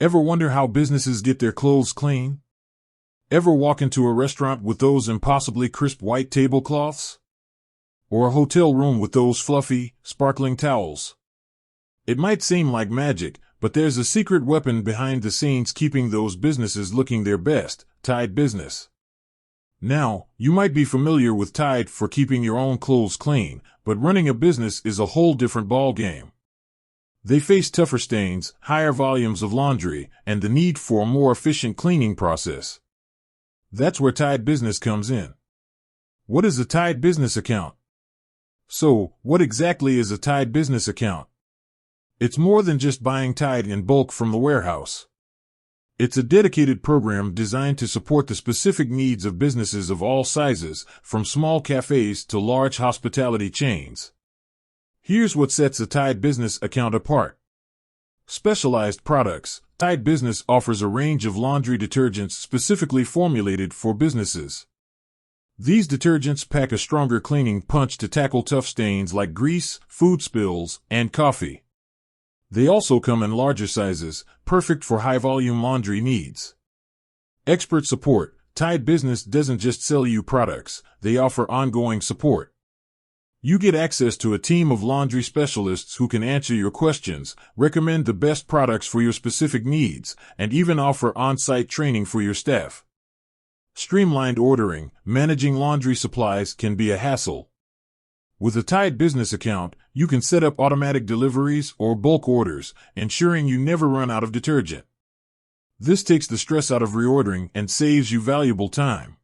Ever wonder how businesses get their clothes clean? Ever walk into a restaurant with those impossibly crisp white tablecloths? Or a hotel room with those fluffy, sparkling towels? It might seem like magic, but there's a secret weapon behind the scenes keeping those businesses looking their best: Tide Business. Now, you might be familiar with Tide for keeping your own clothes clean, but running a business is a whole different ballgame. They face tougher stains, higher volumes of laundry, and the need for a more efficient cleaning process. That's where Tide Business comes in. What is a Tide Business account? So, what exactly is a Tide Business account? It's more than just buying Tide in bulk from the warehouse. It's a dedicated program designed to support the specific needs of businesses of all sizes, from small cafes to large hospitality chains. Here's what sets a Tide Business account apart. Specialized products. Tide Business offers a range of laundry detergents specifically formulated for businesses. These detergents pack a stronger cleaning punch to tackle tough stains like grease, food spills, and coffee. They also come in larger sizes, perfect for high-volume laundry needs. Expert support. Tide Business doesn't just sell you products, they offer ongoing support. You get access to a team of laundry specialists who can answer your questions, recommend the best products for your specific needs, and even offer on-site training for your staff. Streamlined ordering. Managing laundry supplies can be a hassle. With a Tide Business account, you can set up automatic deliveries or bulk orders, ensuring you never run out of detergent. This takes the stress out of reordering and saves you valuable time.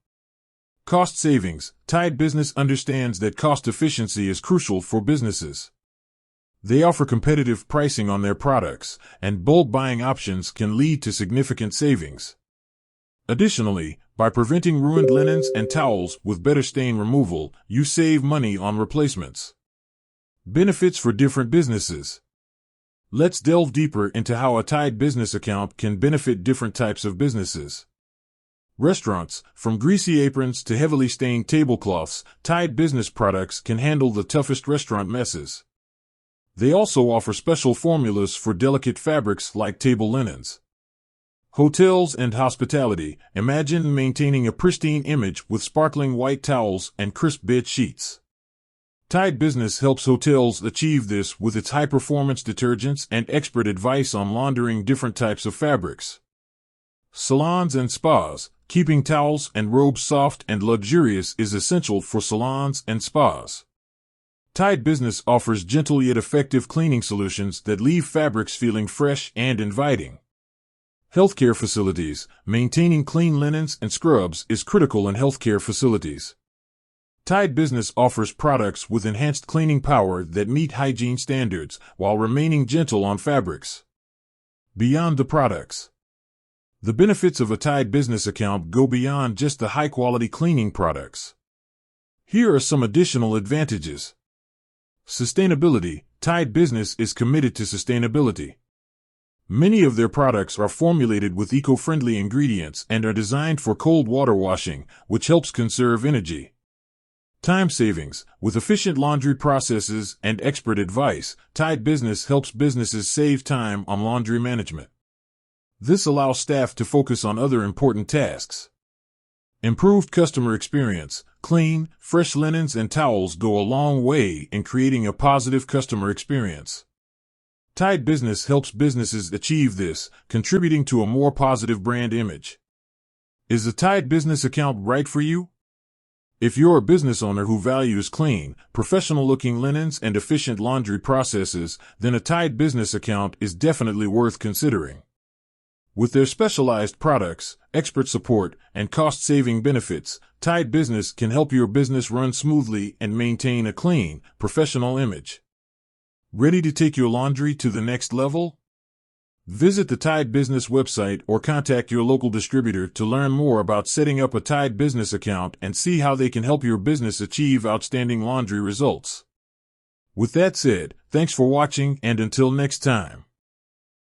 Cost savings. Tide Business understands that cost efficiency is crucial for businesses. They offer competitive pricing on their products, and bulk buying options can lead to significant savings. Additionally, by preventing ruined linens and towels with better stain removal, you save money on replacements. Benefits for different businesses. Let's delve deeper into how a Tide Business account can benefit different types of businesses. Restaurants. From greasy aprons to heavily stained tablecloths, Tide Business products can handle the toughest restaurant messes. They also offer special formulas for delicate fabrics like table linens. Hotels and hospitality. Imagine maintaining a pristine image with sparkling white towels and crisp bed sheets. Tide Business helps hotels achieve this with its high-performance detergents and expert advice on laundering different types of fabrics. Salons and spas. Keeping towels and robes soft and luxurious is essential for salons and spas. Tide Business offers gentle yet effective cleaning solutions that leave fabrics feeling fresh and inviting. Healthcare facilities. Maintaining clean linens and scrubs is critical in healthcare facilities. Tide Business offers products with enhanced cleaning power that meet hygiene standards while remaining gentle on fabrics. Beyond the products. The benefits of a Tide Business account go beyond just the high-quality cleaning products. Here are some additional advantages. Sustainability. Tide Business is committed to sustainability. Many of their products are formulated with eco-friendly ingredients and are designed for cold water washing, which helps conserve energy. Time savings. With efficient laundry processes and expert advice, Tide Business helps businesses save time on laundry management. This allows staff to focus on other important tasks. Improved customer experience. Clean, fresh linens and towels go a long way in creating a positive customer experience. Tide Business helps businesses achieve this, contributing to a more positive brand image. Is a Tide Business account right for you? If you're a business owner who values clean, professional-looking linens and efficient laundry processes, then a Tide Business account is definitely worth considering. With their specialized products, expert support, and cost-saving benefits, Tide Business can help your business run smoothly and maintain a clean, professional image. Ready to take your laundry to the next level? Visit the Tide Business website or contact your local distributor to learn more about setting up a Tide Business account and see how they can help your business achieve outstanding laundry results. With that said, thanks for watching, and until next time.